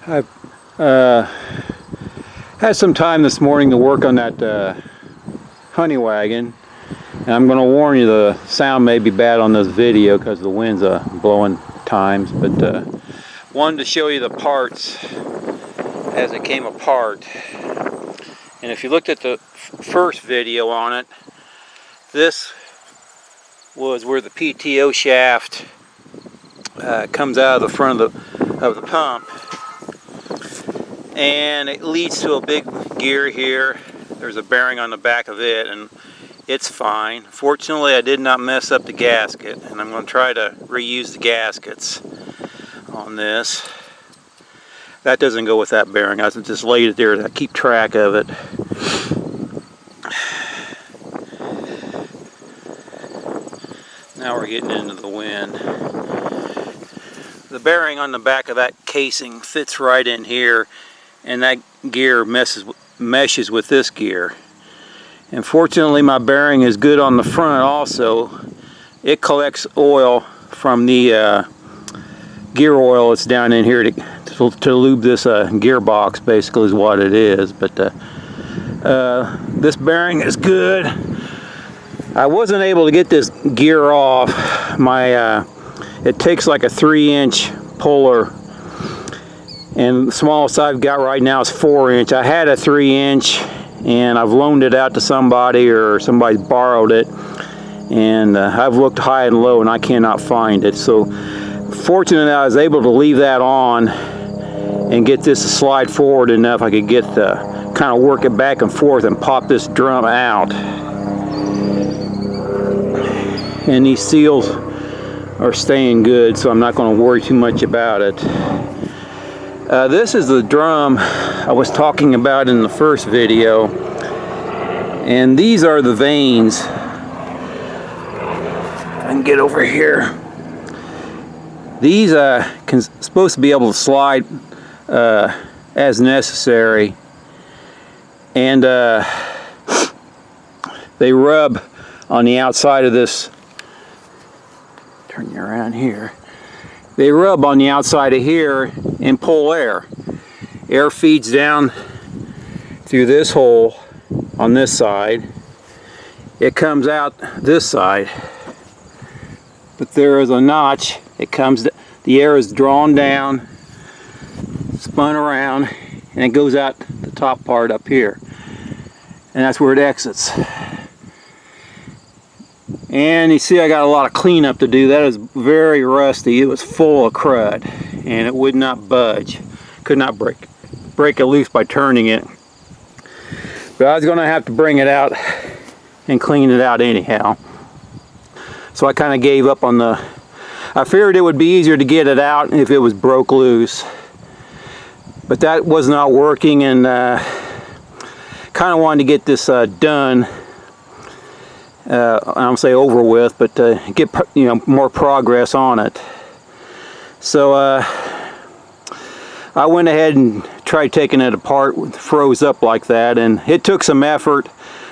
I've had some time this morning to work on that Honeywagon, and I'm going to warn you the sound may be bad on this video because the wind's blowing times, but wanted to show you the parts as it came apart. And if you looked at the first video on it, this was where the PTO shaft comes out of the front of the pump, and it leads to a big gear here. There's a bearing on the back of it, and it's fine. Fortunately, I did not mess up the gasket, and I'm going to try to reuse the gaskets on this. That doesn't go with that bearing. I just laid it there to keep track of it. Now we're getting into the wind. The bearing on the back of that casing fits right in here, and that gear meshes with this gear. And fortunately, my bearing is good on the front also. It collects oil from the gear oil that's down in here to lube this gearbox, basically is what it is. But this bearing is good. I wasn't able to get this gear off. It takes like a 3-inch puller, and the smallest I've got right now is 4-inch. I had a 3-inch, and I've loaned it out to somebody, or somebody's borrowed it, and I've looked high and low and I cannot find it. So fortunately, I was able to leave that on and get this to slide forward enough I could get kind of work it back and forth and pop this drum out. And these seals are staying good, so I'm not going to worry too much about it. This is the drum I was talking about in the first video, and these are the vanes. I can get over here. These supposed to be able to slide as necessary, and they rub on the outside of this. Turn you around here. They rub on the outside of here and pull air. Air feeds down through this hole on this side. It comes out this side. But there is a notch. The air is drawn down, spun around, and it goes out the top part up here. And that's where it exits. And you see I got a lot of cleanup to do. That is very rusty. It was full of crud, and it would not budge. Could not break it loose by turning it. But I was going to have to bring it out and clean it out anyhow. So I kind of gave up on I figured it would be easier to get it out if it was broke loose. But that was not working, and kind of wanted to get this done. I don't say over with, but get more progress on it. So I went ahead and tried taking it apart. It froze up like that, and it took some effort,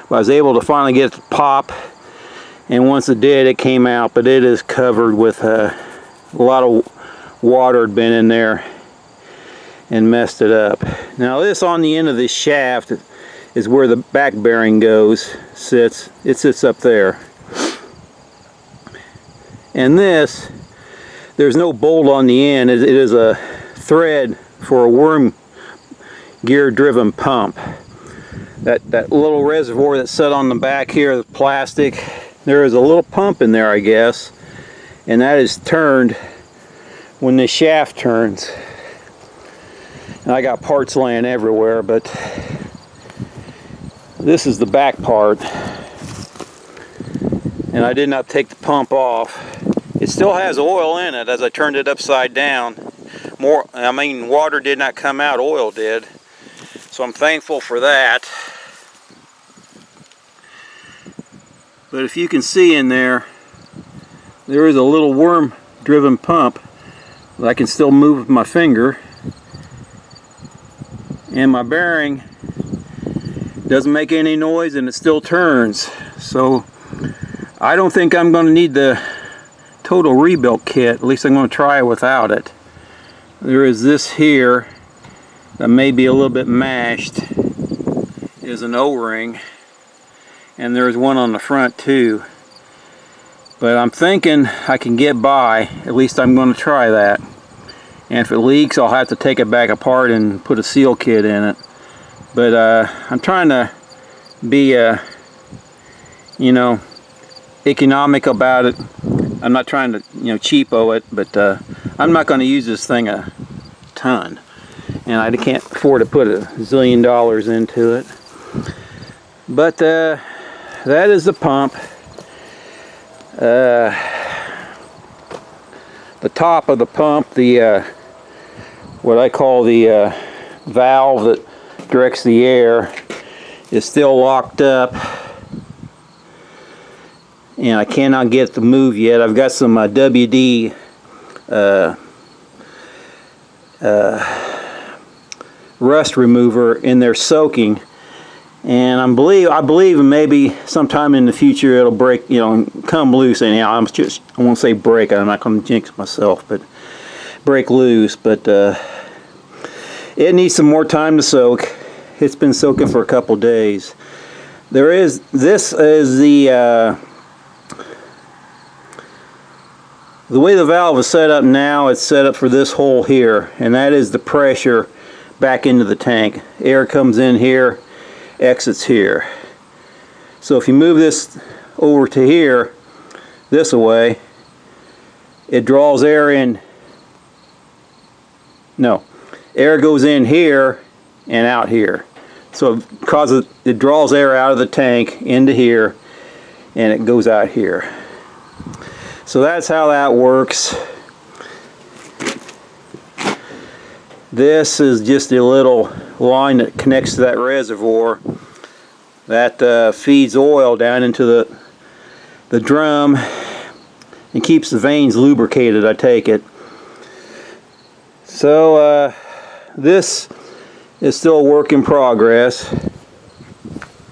but I was able to finally get it to pop. And once it did, it came out, but it is covered with a lot of water had been in there and messed it up. Now this on the end of this shaft is where the back bearing sits. It sits up there. And there's no bolt on the end. It is a thread for a worm gear driven pump. That little reservoir that's set on the back here, the plastic, there is a little pump in there, I guess, and that is turned when the shaft turns. And I got parts laying everywhere, but this is the back part, and I did not take the pump off. It still has oil in it as I turned it upside down. Water did not come out, oil did. So I'm thankful for that. But if you can see in there is a little worm driven pump that I can still move with my finger. And my bearing doesn't make any noise, and it still turns. So I don't think I'm going to need the total rebuilt kit. At least I'm going to try it without it. There is this here that may be a little bit mashed is an O-ring, and there's one on the front too. But I'm thinking I can get by. At least I'm going to try that. And if it leaks, I'll have to take it back apart and put a seal kit in it. But I'm trying to be, you know, economic about it. I'm not trying to, you know, cheapo it, but I'm not going to use this thing a ton. And I can't afford to put $1 zillion into it. But that is the pump. The top of the pump, the what I call the valve that directs the air, is still locked up, and I cannot get it to move yet. I've got some WD rust remover in there soaking, and I believe maybe sometime in the future it'll break, you know, come loose. Anyhow, I won't say break. I'm not going to jinx myself, but break loose. But it needs some more time to soak. It's been soaking for a couple days. This is the way the valve is set up now. It's set up for this hole here, and that is the pressure back into the tank. Air comes in here, exits here. So if you move this over to here, this way, it draws air in. No, air goes in here and out here. So it draws air out of the tank into here, and it goes out here. So that's how that works. This is just a little line that connects to that reservoir that feeds oil down into the drum and keeps the vanes lubricated, I take it. So this is still a work in progress.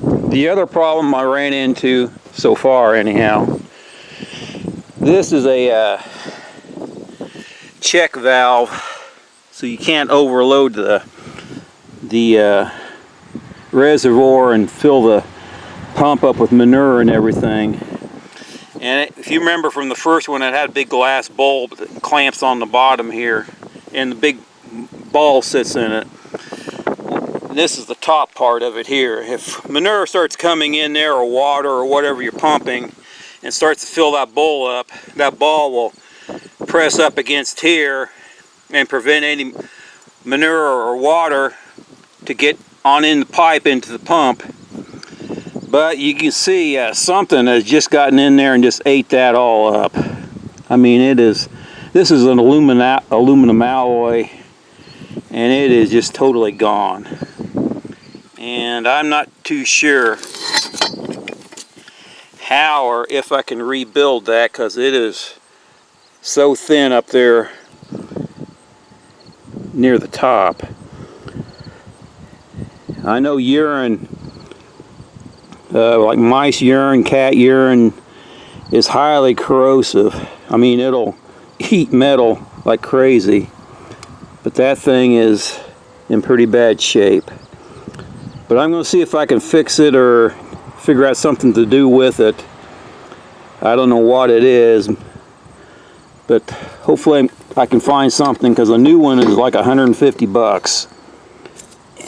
The other problem I ran into so far, anyhow, this is a check valve, so you can't overload the reservoir and fill the pump up with manure and everything. And if you remember from the first one, it had a big glass bulb that clamps on the bottom here, and the big ball sits in it. This is the top part of it here. If manure starts coming in there, or water, or whatever you're pumping, and starts to fill that bowl up, that ball will press up against here and prevent any manure or water to get on in the pipe into the pump. But you can see something has just gotten in there and just ate that all up. I mean, this is an aluminum alloy, and it is just totally gone. And I'm not too sure how or if I can rebuild that, because it is so thin up there near the top. I know urine, like mice urine, cat urine, is highly corrosive. I mean, it'll eat metal like crazy, but that thing is in pretty bad shape. But I'm going to see if I can fix it or figure out something to do with it. I don't know what it is, but hopefully I can find something, because a new one is like 150 bucks.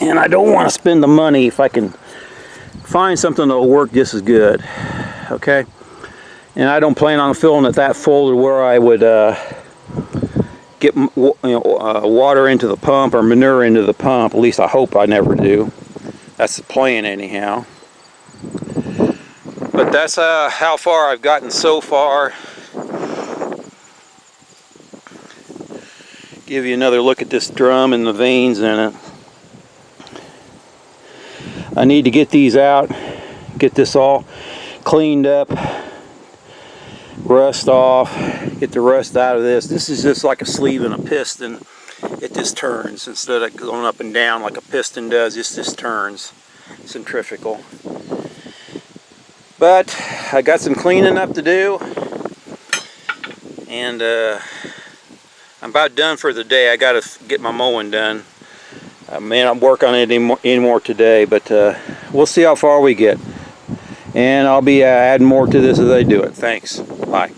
And I don't want to spend the money if I can find something that'll work just as good. Okay? And I don't plan on filling it that full to where I would get water into the pump or manure into the pump. At least I hope I never do. That's the plan anyhow. But that's how far I've gotten so far. Give you another look at this drum and the vanes in it. I need to get these out, get this all cleaned up, rust off, get the rust out of this. This is just like a sleeve in a piston. It just turns instead of going up and down like a piston does. It just turns centrifugal. But I got some cleaning up to do, and I'm about done for the day. I got to get my mowing done. I may not work on it anymore today, but we'll see how far we get. And I'll be adding more to this as I do it. Thanks. Bye.